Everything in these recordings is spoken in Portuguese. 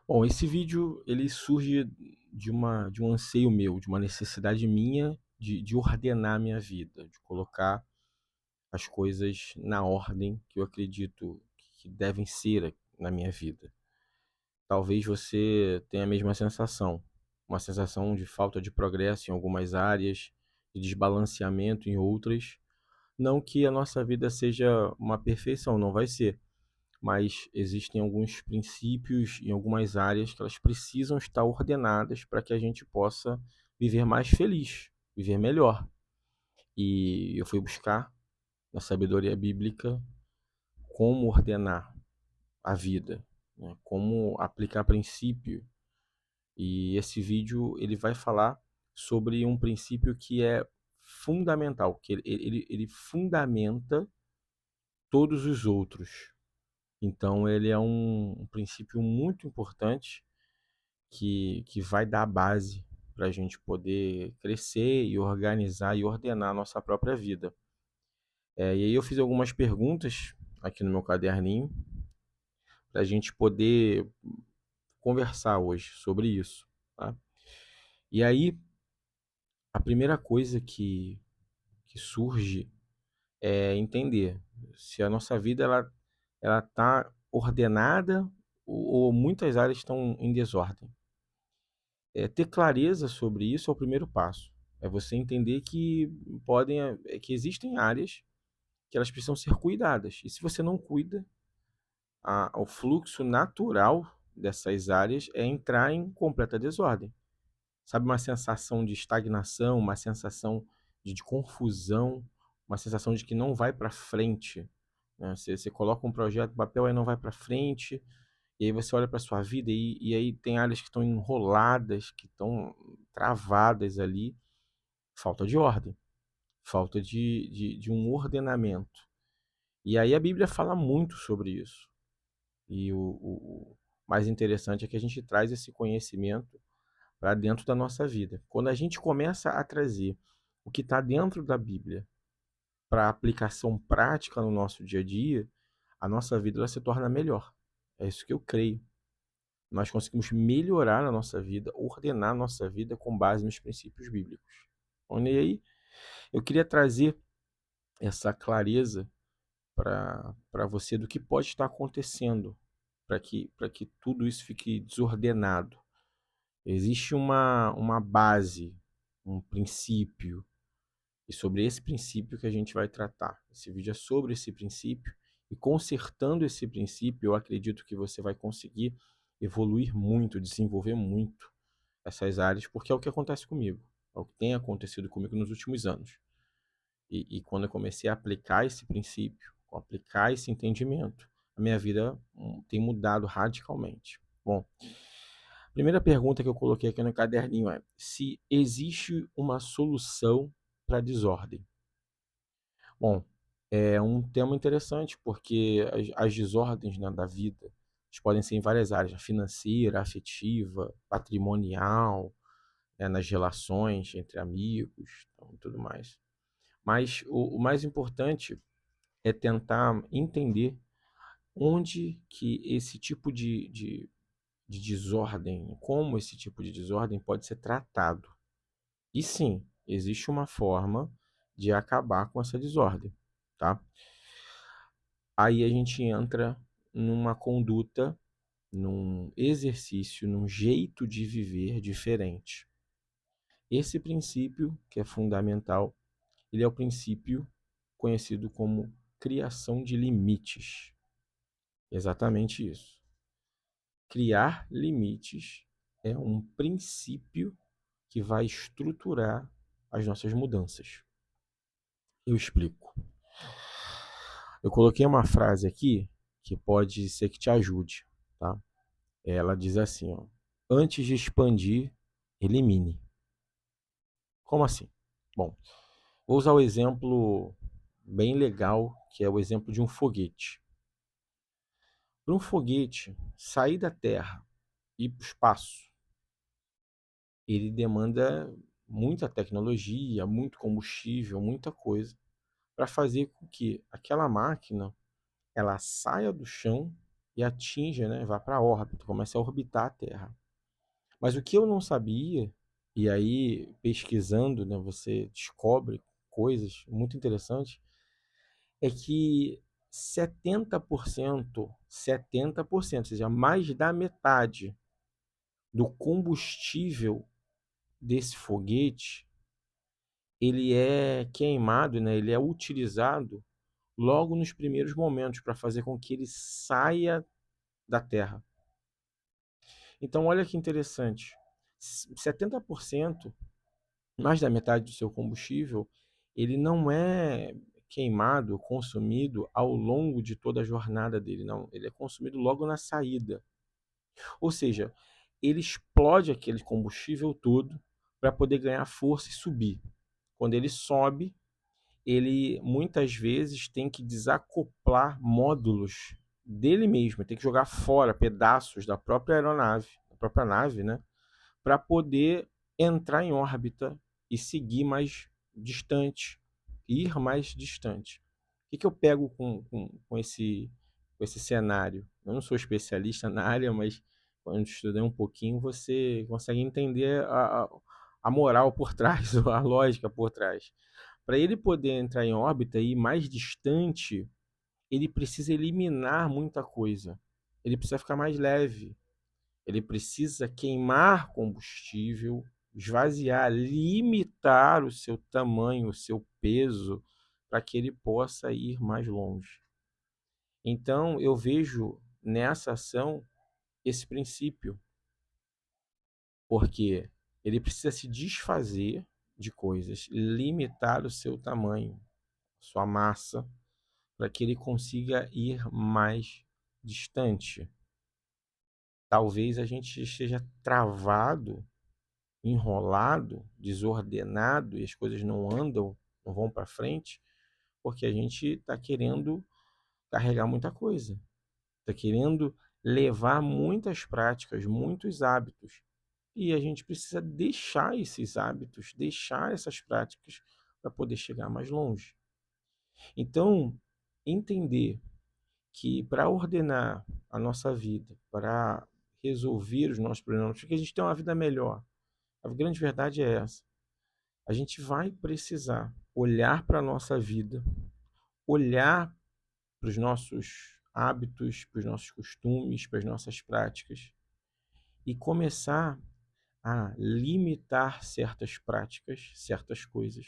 Bom, esse vídeo ele surge de um anseio meu, de uma necessidade minha de ordenar a minha vida, de colocar as coisas na ordem que eu acredito que devem ser na minha vida. Talvez você tenha a mesma sensação, uma sensação de falta de progresso em algumas áreas, de desbalanceamento em outras. Não que a nossa vida seja uma perfeição, não vai ser, mas existem alguns princípios em algumas áreas que elas precisam estar ordenadas para que a gente possa viver mais feliz, viver melhor. E eu fui buscar na sabedoria bíblica como ordenar a vida, né? Como aplicar princípio. E esse vídeo ele vai falar sobre um princípio que é fundamental, que ele fundamenta todos os outros. Então ele é um princípio muito importante que vai dar a base para a gente poder crescer e organizar e ordenar a nossa própria vida. E aí eu fiz algumas perguntas aqui no meu caderninho para a gente poder conversar hoje sobre isso, tá? E aí a primeira coisa que surge é entender se a nossa vida ela está ordenada ou muitas áreas estão em desordem. Ter clareza sobre isso é o primeiro passo. É você entender que que existem áreas que elas precisam ser cuidadas. E se você não cuida, o fluxo natural dessas áreas é entrar em completa desordem. Sabe, uma sensação de estagnação, uma sensação de confusão, uma sensação de que não vai para frente, né? Você coloca um projeto no papel e não vai para frente, e aí você olha para sua vida e aí tem áreas que estão enroladas, que estão travadas ali. Falta de ordem, falta de um ordenamento. E aí a Bíblia fala muito sobre isso. E o mais interessante é que a gente traz esse conhecimento para dentro da nossa vida. Quando a gente começa a trazer o que está dentro da Bíblia para aplicação prática no nosso dia a dia, a nossa vida ela se torna melhor. É isso que eu creio. Nós conseguimos melhorar a nossa vida, ordenar a nossa vida com base nos princípios bíblicos. Bom, e aí, eu queria trazer essa clareza para você do que pode estar acontecendo para que tudo isso fique desordenado. Existe uma base, um princípio, e sobre esse princípio que a gente vai tratar. Esse vídeo é sobre esse princípio, e consertando esse princípio, eu acredito que você vai conseguir evoluir muito, desenvolver muito essas áreas, porque é o que acontece comigo, é o que tem acontecido comigo nos últimos anos. E quando eu comecei a aplicar esse princípio, a aplicar esse entendimento, a minha vida tem mudado radicalmente. Bom, a primeira pergunta que eu coloquei aqui no caderninho é se existe uma solução para a desordem. Bom, é um tema interessante porque as desordens, né, da vida elas podem ser em várias áreas, né, financeira, afetiva, patrimonial, né, nas relações entre amigos, então, e tudo mais. Mas o mais importante é tentar entender onde que esse tipo de desordem, como esse tipo de desordem pode ser tratado. E sim, existe uma forma de acabar com essa desordem, tá? Aí a gente entra numa conduta, num exercício, num jeito de viver diferente. Esse princípio, que é fundamental, ele é o princípio conhecido como criação de limites. Exatamente isso. Criar limites é um princípio que vai estruturar as nossas mudanças. Eu explico. Eu coloquei uma frase aqui que pode ser que te ajude, tá? Ela diz assim, ó: antes de expandir, elimine. Como assim? Bom, vou usar o exemplo bem legal, que é o exemplo de um foguete. Para um foguete sair da Terra e ir para o espaço, ele demanda muita tecnologia, muito combustível, muita coisa, para fazer com que aquela máquina ela saia do chão e atinja, né, vá para a órbita, comece a orbitar a Terra. Mas o que eu não sabia, e aí pesquisando, né, você descobre coisas muito interessantes, é que 70%, ou seja, mais da metade do combustível desse foguete, ele é queimado, né? Ele é utilizado logo nos primeiros momentos para fazer com que ele saia da Terra. Então, olha que interessante. 70%, mais da metade do seu combustível, ele não é queimado, consumido ao longo de toda a jornada dele, não. Ele é consumido logo na saída. Ou seja, ele explode aquele combustível todo para poder ganhar força e subir. Quando ele sobe, ele muitas vezes tem que desacoplar módulos dele mesmo, tem que jogar fora pedaços da própria aeronave, da própria nave, né, para poder entrar em órbita e seguir mais distante, ir mais distante. O que eu pego com esse cenário? Eu não sou especialista na área, mas quando estudei um pouquinho, você consegue entender a moral por trás, a lógica por trás. Para ele poder entrar em órbita e ir mais distante, ele precisa eliminar muita coisa. Ele precisa ficar mais leve. Ele precisa queimar combustível, esvaziar, limitar o seu tamanho, o seu peso, para que ele possa ir mais longe. Então, eu vejo nessa ação esse princípio, porque ele precisa se desfazer de coisas, limitar o seu tamanho, sua massa, para que ele consiga ir mais distante. Talvez a gente esteja travado, enrolado, desordenado e as coisas não andam, não vão para frente, porque a gente está querendo carregar muita coisa, está querendo levar muitas práticas, muitos hábitos. E a gente precisa deixar esses hábitos, deixar essas práticas para poder chegar mais longe. Então, entender que para ordenar a nossa vida, para resolver os nossos problemas, para que a gente tenha uma vida melhor, a grande verdade é essa. A gente vai precisar olhar para a nossa vida, olhar para os nossos hábitos, para os nossos costumes, para as nossas práticas e começar a limitar certas práticas, certas coisas,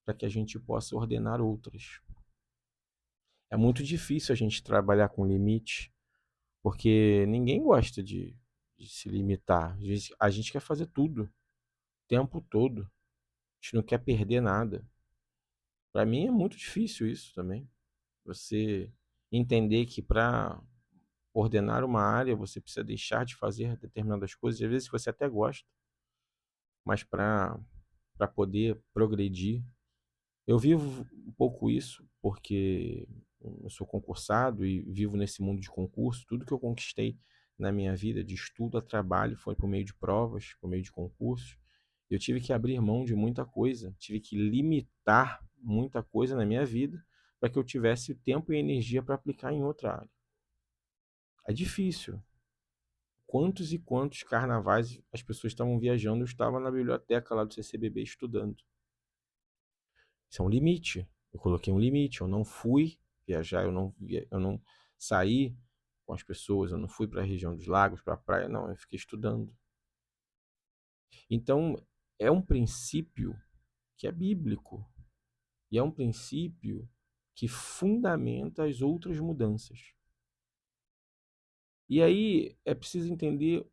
para que a gente possa ordenar outras. É muito difícil a gente trabalhar com limite, porque ninguém gosta de se limitar. A gente quer fazer tudo, o tempo todo. A gente não quer perder nada. Para mim é muito difícil isso também. Você entender que para ordenar uma área você precisa deixar de fazer determinadas coisas, às vezes você até gosta, mas para poder progredir. Eu vivo um pouco isso porque eu sou concursado e vivo nesse mundo de concurso. Tudo que eu conquistei na minha vida, de estudo a trabalho, foi por meio de provas, por meio de concursos. Eu tive que abrir mão de muita coisa, tive que limitar muita coisa na minha vida para que eu tivesse tempo e energia para aplicar em outra área. É difícil. Quantos e quantos carnavais as pessoas estavam viajando, eu estava na biblioteca lá do CCBB estudando. Isso é um limite. Eu coloquei um limite. Eu não fui viajar, eu não saí com as pessoas, eu não fui para a região dos lagos, para a praia, não. Eu fiquei estudando. Então, é um princípio que é bíblico. E é um princípio que fundamenta as outras mudanças. E aí é preciso entender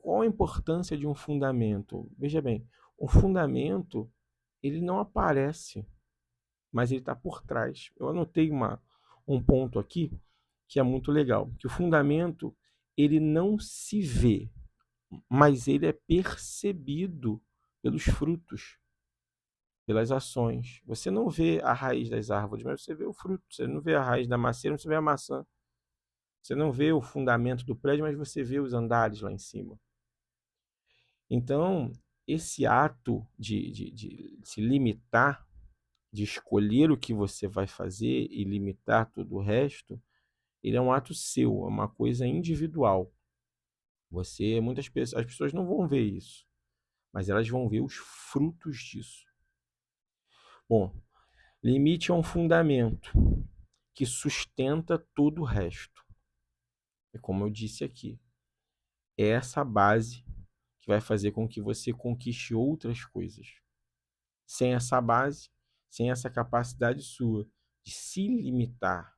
qual a importância de um fundamento. Veja bem, o fundamento ele não aparece, mas ele está por trás. Eu anotei um ponto aqui que é muito legal, que o fundamento ele não se vê, mas ele é percebido pelos frutos, pelas ações. Você não vê a raiz das árvores, mas você vê o fruto. Você não vê a raiz da macieira, mas você vê a maçã. Você não vê o fundamento do prédio, mas você vê os andares lá em cima. Então, esse ato de se limitar, de escolher o que você vai fazer e limitar todo o resto, ele é um ato seu, é uma coisa individual. As pessoas não vão ver isso, mas elas vão ver os frutos disso. Bom, limite é um fundamento que sustenta todo o resto. É como eu disse aqui, é essa base que vai fazer com que você conquiste outras coisas. Sem essa base, sem essa capacidade sua de se limitar,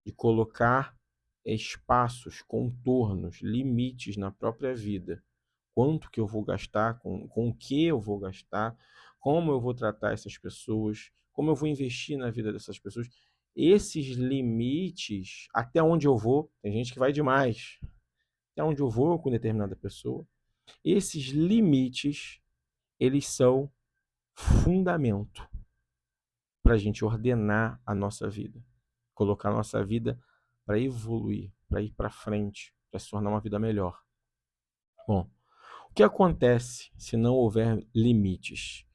de colocar espaços, contornos, limites na própria vida. Quanto que eu vou gastar, com o que eu vou gastar, como eu vou tratar essas pessoas, como eu vou investir na vida dessas pessoas. Esses limites, até onde eu vou, tem gente que vai demais, até onde eu vou com determinada pessoa, esses limites, eles são fundamento para a gente ordenar a nossa vida, colocar a nossa vida para evoluir, para ir para frente, para se tornar uma vida melhor. Bom, o que acontece se não houver limites?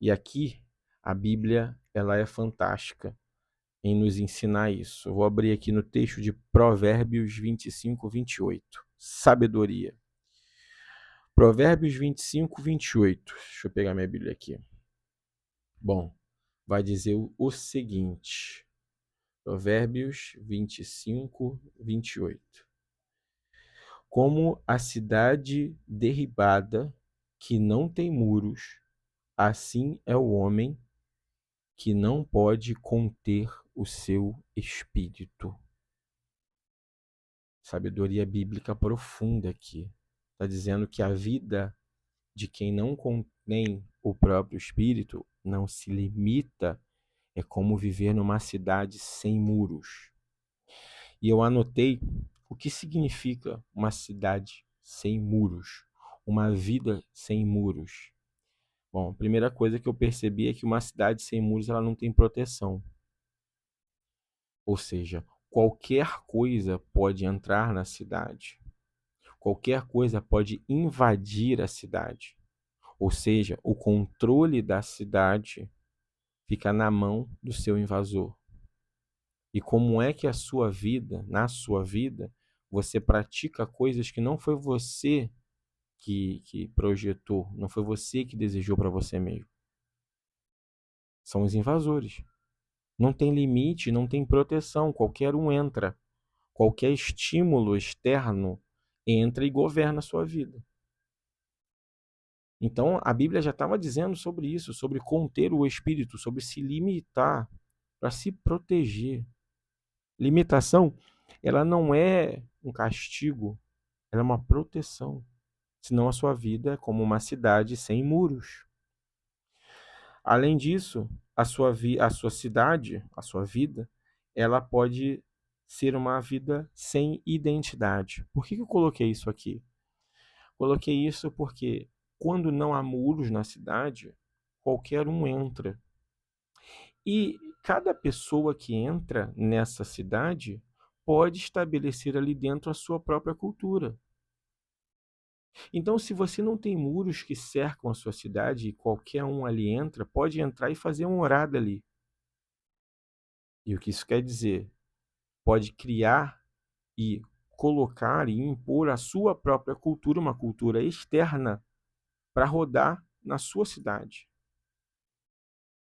E aqui a Bíblia ela é fantástica em nos ensinar isso. Eu vou abrir aqui no texto de Provérbios 25, 28. Sabedoria. Provérbios 25, 28. Deixa eu pegar minha Bíblia aqui. Bom, vai dizer o seguinte. Provérbios 25, 28. Como a cidade derribada, que não tem muros, assim é o homem que não pode conter o seu espírito. Sabedoria bíblica profunda aqui. Está dizendo que a vida de quem não contém o próprio espírito não se limita, é como viver numa cidade sem muros. E eu anotei o que significa uma cidade sem muros, uma vida sem muros. Bom, a primeira coisa que eu percebi é que uma cidade sem muros ela não tem proteção. Ou seja, qualquer coisa pode entrar na cidade. Qualquer coisa pode invadir a cidade. Ou seja, o controle da cidade fica na mão do seu invasor. E como é que na sua vida, você pratica coisas que não foi você que projetou, não foi você que desejou para você mesmo. São os invasores. Não tem limite, não tem proteção, qualquer um entra. Qualquer estímulo externo entra e governa a sua vida. Então, a Bíblia já estava dizendo sobre isso, sobre conter o espírito, sobre se limitar, para se proteger. Limitação, ela não é um castigo, ela é uma proteção. Senão a sua vida é como uma cidade sem muros. Além disso, a sua cidade, a sua vida, ela pode ser uma vida sem identidade. Por que eu coloquei isso aqui? Coloquei isso porque quando não há muros na cidade, qualquer um entra. E cada pessoa que entra nessa cidade pode estabelecer ali dentro a sua própria cultura. Então, se você não tem muros que cercam a sua cidade e qualquer um ali entra, pode entrar e fazer uma morada ali. E o que isso quer dizer? Pode criar e colocar e impor a sua própria cultura, uma cultura externa, para rodar na sua cidade,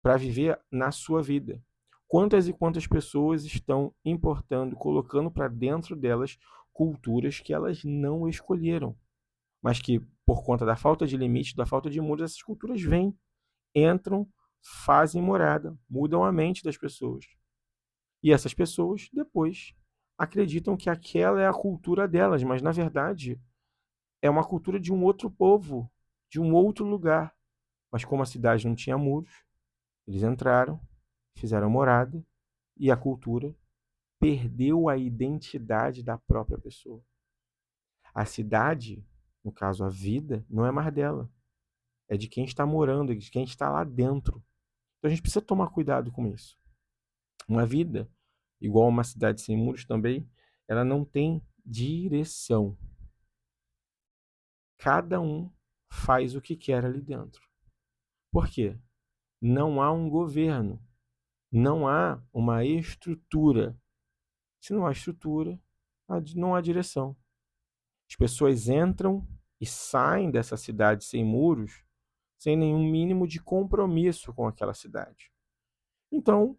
para viver na sua vida. Quantas e quantas pessoas estão importando, colocando para dentro delas culturas que elas não escolheram, mas que, por conta da falta de limite, da falta de muros, essas culturas vêm, entram, fazem morada, mudam a mente das pessoas. E essas pessoas, depois, acreditam que aquela é a cultura delas, mas, na verdade, é uma cultura de um outro povo, de um outro lugar. Mas como a cidade não tinha muros, eles entraram, fizeram morada e a cultura perdeu a identidade da própria pessoa. A cidade, no caso a vida, não é mais dela. É de quem está morando, é de quem está lá dentro. Então a gente precisa tomar cuidado com isso. Uma vida, igual uma cidade sem muros também, ela não tem direção. Cada um faz o que quer ali dentro. Por quê? Não há um governo, não há uma estrutura Se não há estrutura, não há direção. As pessoas entram e saem dessa cidade sem muros, sem nenhum mínimo de compromisso com aquela cidade. Então,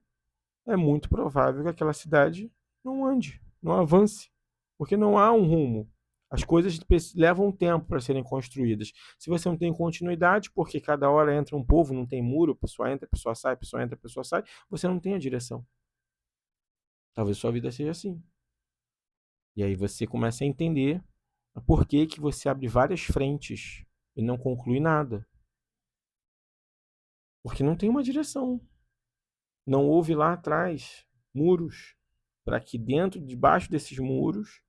é muito provável que aquela cidade não ande, não avance, porque não há um rumo. As coisas levam tempo para serem construídas. Se você não tem continuidade, porque cada hora entra um povo, não tem muro, a pessoa entra, a pessoa sai, a pessoa entra, a pessoa sai, você não tem a direção. Talvez sua vida seja assim. E aí você começa a entender por que que você abre várias frentes e não conclui nada. Porque não tem uma direção. Não houve lá atrás muros para que dentro, debaixo desses muros,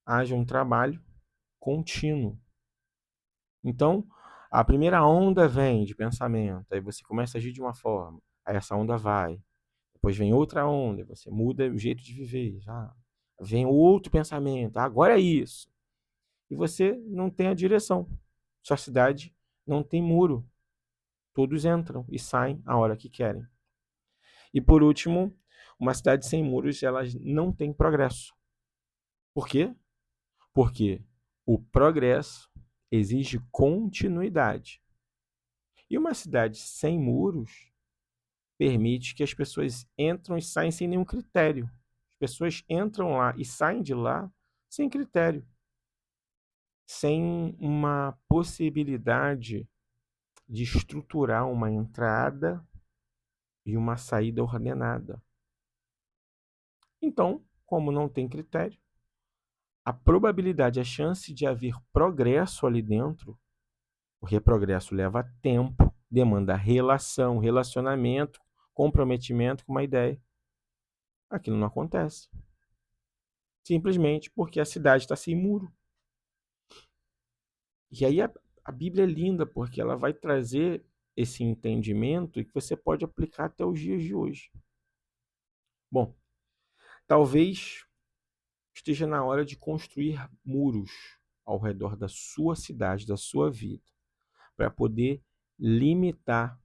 haja um trabalho contínuo. Então, a primeira onda vem de pensamento, aí você começa a agir de uma forma, aí essa onda vai. Depois vem outra onda, você muda o jeito de viver. Já vem outro pensamento, agora é isso. E você não tem a direção. Sua cidade não tem muro. Todos entram e saem a hora que querem. E por último, uma cidade sem muros, ela não tem progresso. Por quê? Porque o progresso exige continuidade. E uma cidade sem muros permite que as pessoas entram e saem sem nenhum critério. As pessoas entram lá e saem de lá sem critério, sem uma possibilidade de estruturar uma entrada e uma saída ordenada. Então, como não tem critério, a probabilidade, a chance de haver progresso ali dentro, porque progresso leva tempo, demanda relação, relacionamento, comprometimento com uma ideia. Aquilo não acontece. Simplesmente porque a cidade está sem muro. E aí a Bíblia é linda, porque ela vai trazer esse entendimento e que você pode aplicar até os dias de hoje. Bom, talvez esteja na hora de construir muros ao redor da sua cidade, da sua vida, para poder limitar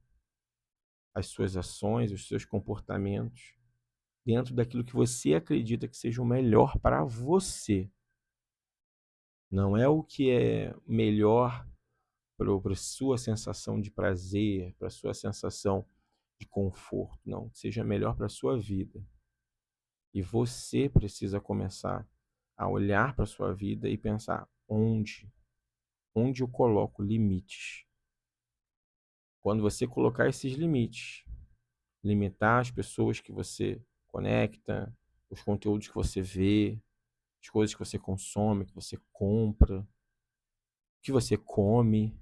as suas ações, os seus comportamentos dentro daquilo que você acredita que seja o melhor para você. Não é o que é melhor para a sua sensação de prazer, para a sua sensação de conforto. Não, que seja melhor para a sua vida. E você precisa começar a olhar para a sua vida e pensar onde eu coloco limites. Quando você colocar esses limites, limitar as pessoas que você conecta, os conteúdos que você vê, as coisas que você consome, que você compra, que você come.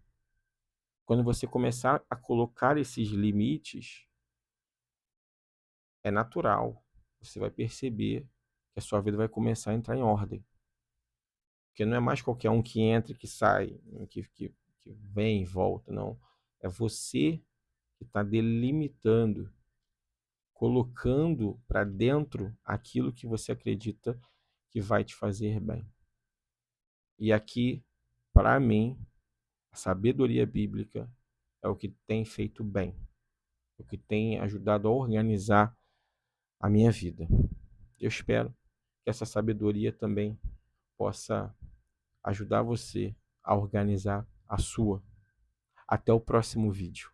Quando você começar a colocar esses limites, é natural. Você vai perceber que a sua vida vai começar a entrar em ordem. Porque não é mais qualquer um que entra e que sai, que vem e volta, não. É você que está delimitando, colocando para dentro aquilo que você acredita que vai te fazer bem. E aqui, para mim, a sabedoria bíblica é o que tem feito bem, o que tem ajudado a organizar a minha vida. Eu espero que essa sabedoria também possa ajudar você a organizar a sua. Até o próximo vídeo.